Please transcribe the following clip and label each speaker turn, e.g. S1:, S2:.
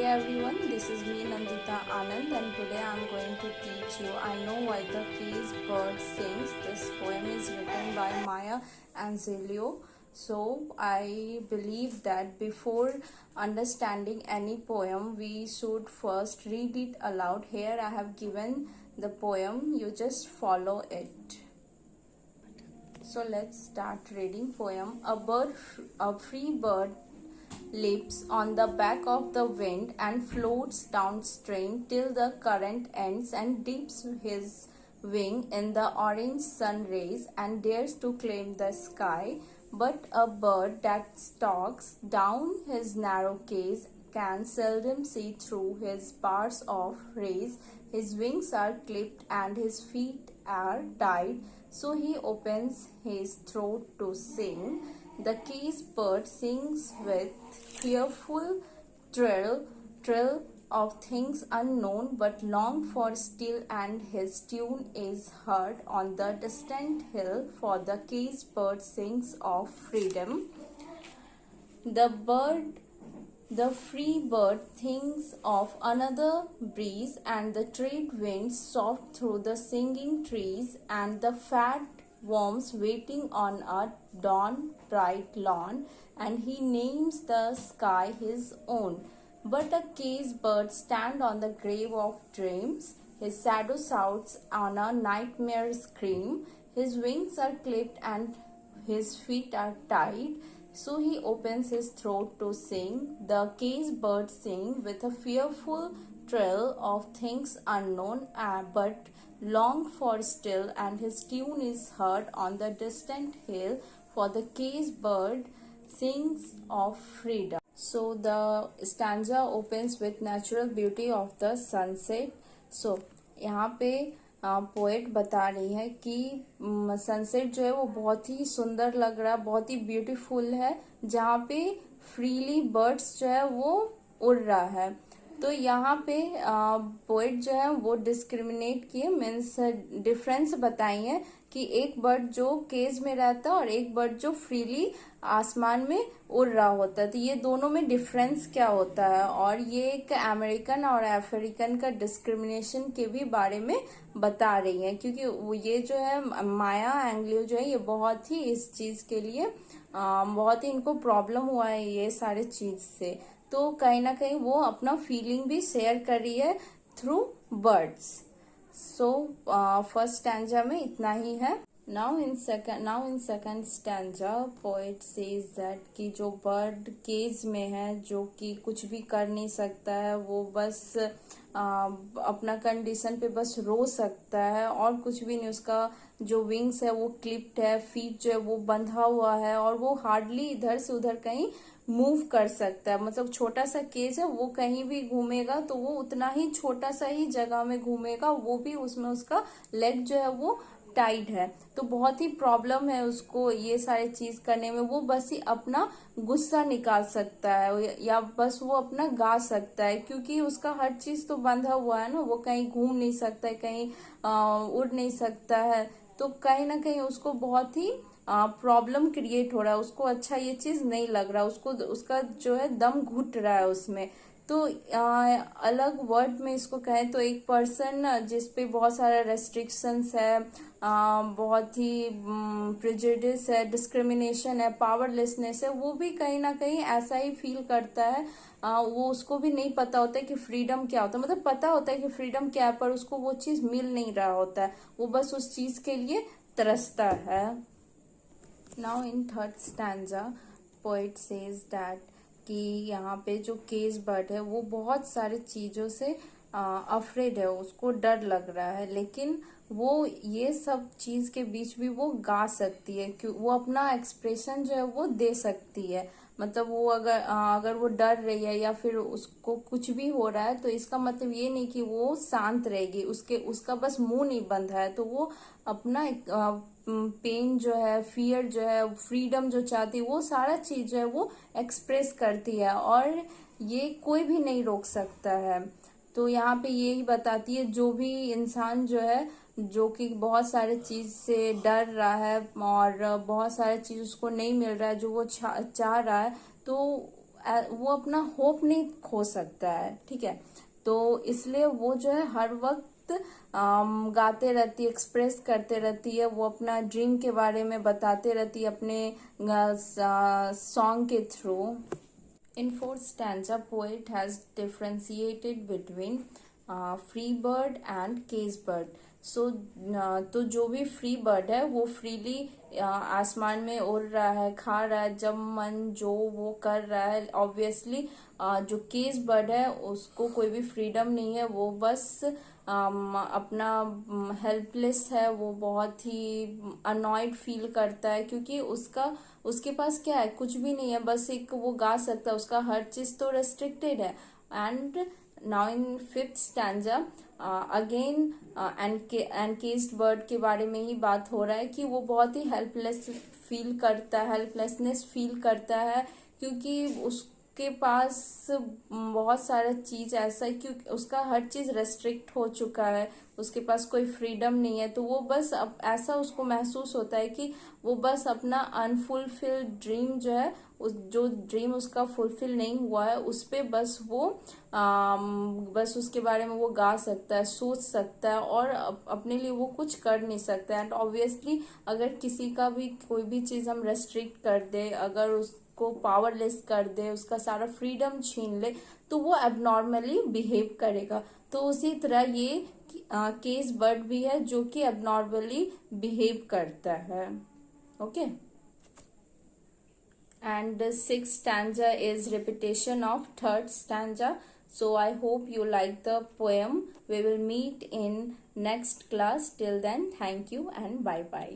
S1: everyone, this is me Nandita Anand and today I am going to teach you I Know Why the Caged Bird Sings. This poem is written by Maya Angelou. So I believe that before understanding any poem we should first read it aloud. Here I have given the poem, you just follow it. So let's start reading poem. A free bird leaps on the back of the wind and floats downstream till the current ends and dips his wing in the orange sun rays and dares to claim the sky. But a bird that stalks down his narrow cage can seldom see through his bars of rays. His wings are clipped and his feet are tied, so he opens his throat to sing. The caged bird sings with fearful trill of things unknown, but long for still, and his tune is heard on the distant hill. For the caged bird sings of freedom. The free bird thinks of another breeze, and the trade winds soft through the singing trees, and the fat worms waiting on a dawn bright lawn, and he names the sky his own. But a caged bird stands on the grave of dreams, his shadow shouts on a nightmare scream, his wings are clipped and his feet are tied, so he opens his throat to sing. The caged bird sings with a fearful trill of things unknown, but long for still, and his tune is heard on the distant hill. For the caged bird sings of freedom. So the stanza opens with natural beauty of the sunset. So यहाँ पे poet बता रही है कि sunset जो है वो बहुत ही सुंदर लग रहा है, बहुत ही ब्यूटीफुल है, जहाँ पे फ्रीली बर्ड्स जो है वो उड़ रहा है. तो यहाँ पे पोएट जो है वो डिस्क्रिमिनेट किए, मीन्स डिफरेंस बताई है कि एक बर्ड जो केज में रहता है और एक बर्ड जो फ्रीली आसमान में उड़ रहा होता है. तो ये दोनों में डिफरेंस क्या होता है, और ये एक अमेरिकन और अफ्रीकन का डिस्क्रिमिनेशन के भी बारे में बता रही है, क्योंकि ये जो है माया एंग्ल्यू जो है ये बहुत ही इस चीज के लिए बहुत ही इनको प्रॉब्लम हुआ है ये सारे चीज से. तो कहीं ना कहीं वो अपना फीलिंग भी शेयर कर रही है through birds. So first stanza में इतना ही है. Now in second stanza poet says that कि जो बर्ड केज में है, जो कि कुछ भी कर नहीं सकता है, वो बस अपना कंडीशन पे बस रो सकता है और कुछ भी नहीं. उसका जो विंग्स है वो क्लिप्ड है, फीट जो है वो बंधा हुआ है, और वो हार्डली इधर से उधर कहीं मूव कर सकता है. मतलब छोटा सा केज है, वो कहीं भी घूमेगा तो वो उतना ही छोटा सा ही जगह में घूमेगा, वो भी उसमें उसका लेग जो है वो टाइट है. तो बहुत ही प्रॉब्लम है उसको ये सारी चीज करने में. वो बस ही अपना गुस्सा निकाल सकता है या बस वो अपना गा सकता है, क्योंकि उसका हर चीज तो बंधा हुआ है ना. वो कहीं घूम नहीं सकता है, कहीं उड़ नहीं सकता है. तो कहीं ना कहीं उसको बहुत ही प्रॉब्लम क्रिएट हो रहा है. उसको अच्छा ये चीज नहीं लग रहा, उसको उसका जो है दम घुट रहा है उसमें. तो अलग वर्ड में इसको कहें तो एक पर्सन जिसपे बहुत सारा रेस्ट्रिक्शंस है, बहुत ही प्रेजुडिस है, डिस्क्रिमिनेशन है, पावरलेसनेस है, वो भी कहीं ना कहीं ऐसा ही फील करता है. वो उसको भी नहीं पता होता है कि फ्रीडम क्या होता है. मतलब पता होता है कि फ्रीडम क्या है, पर उसको वो चीज मिल नहीं रहा होता है. वो बस उस चीज के लिए तरसता है. Now in third stanza poet says that कि यहाँ पे जो केज बर्ड है वो बहुत सारी चीजों से अफ्रेड है, उसको डर लग रहा है, लेकिन वो ये सब चीज के बीच भी वो गा सकती है, कि वो अपना एक्सप्रेशन जो है वो दे सकती है. मतलब वो अगर वो डर रही है या फिर उसको कुछ भी हो रहा है, तो इसका मतलब ये नहीं कि वो शांत रहेगी. उसका बस मुंह नहीं बंधा है, तो वो अपना पेन जो है, फियर जो है, फ्रीडम जो चाहती है, वो सारा चीज जो है वो एक्सप्रेस करती है, और ये कोई भी नहीं रोक सकता है. तो यहाँ पे यही बताती है जो भी इंसान जो है जो कि बहुत सारे चीज से डर रहा है और बहुत सारे चीज उसको नहीं मिल रहा है जो वो चाह रहा है, तो वो अपना होप नहीं खो सकता है, ठीक है। तो इसलिए वो जो है हर वक्त गाते रहती है, एक्सप्रेस करते रहती है, वो अपना ड्रीम के बारे में बताते रहती है अपने सॉन्ग के through. In fourth stanza, poet has differentiated between free bird and cage bird. So तो जो भी फ्री बर्ड है वो फ्रीली आसमान में उड़ रहा है, खा रहा है, जब मन जो वो कर रहा है। ऑब्वियसली जो केज बर्ड है उसको कोई भी फ्रीडम नहीं है, वो बस अपना हेल्पलेस है, वो बहुत ही अनॉयड फील करता है, क्योंकि उसके पास क्या है, कुछ भी नहीं है, बस एक वो गा सकता है, उसका हर चीज तो रेस्ट्रिक्टेड है। And now in fifth stanza again encaged bird के बारे में ही बात हो रहा है कि वो बहुत ही हेल्पलेसनेस फील करता है, क्योंकि उसके पास बहुत सारा चीज ऐसा है, क्योंकि उसका हर चीज रेस्ट्रिक्ट हो चुका है, उसके पास कोई फ्रीडम नहीं है। तो वो बस अब ऐसा उसको महसूस होता है कि वो बस अपना अनफुलफिल्ड ड्रीम जो है, उस जो ड्रीम उसका फुलफिल नहीं हुआ है उस पे बस वो बस उसके बारे में वो गा सकता है, सोच सकता है, और अपने लिए वो कुछ कर नहीं सकता है। एंड ऑब्वियसली अगर किसी का भी कोई भी चीज हम रेस्ट्रिक्ट कर दे, अगर उसको पावरलेस कर दे, उसका सारा फ्रीडम छीन ले, तो वो एबनॉर्मली बिहेव करेगा। तो उसी तरह ये केस बर्ड भी है जो कि एबनॉर्मली बिहेव करता है। Okay. And the sixth stanza is repetition of third stanza. So I hope you like the poem. We will meet in next class. Till then, thank you and bye bye.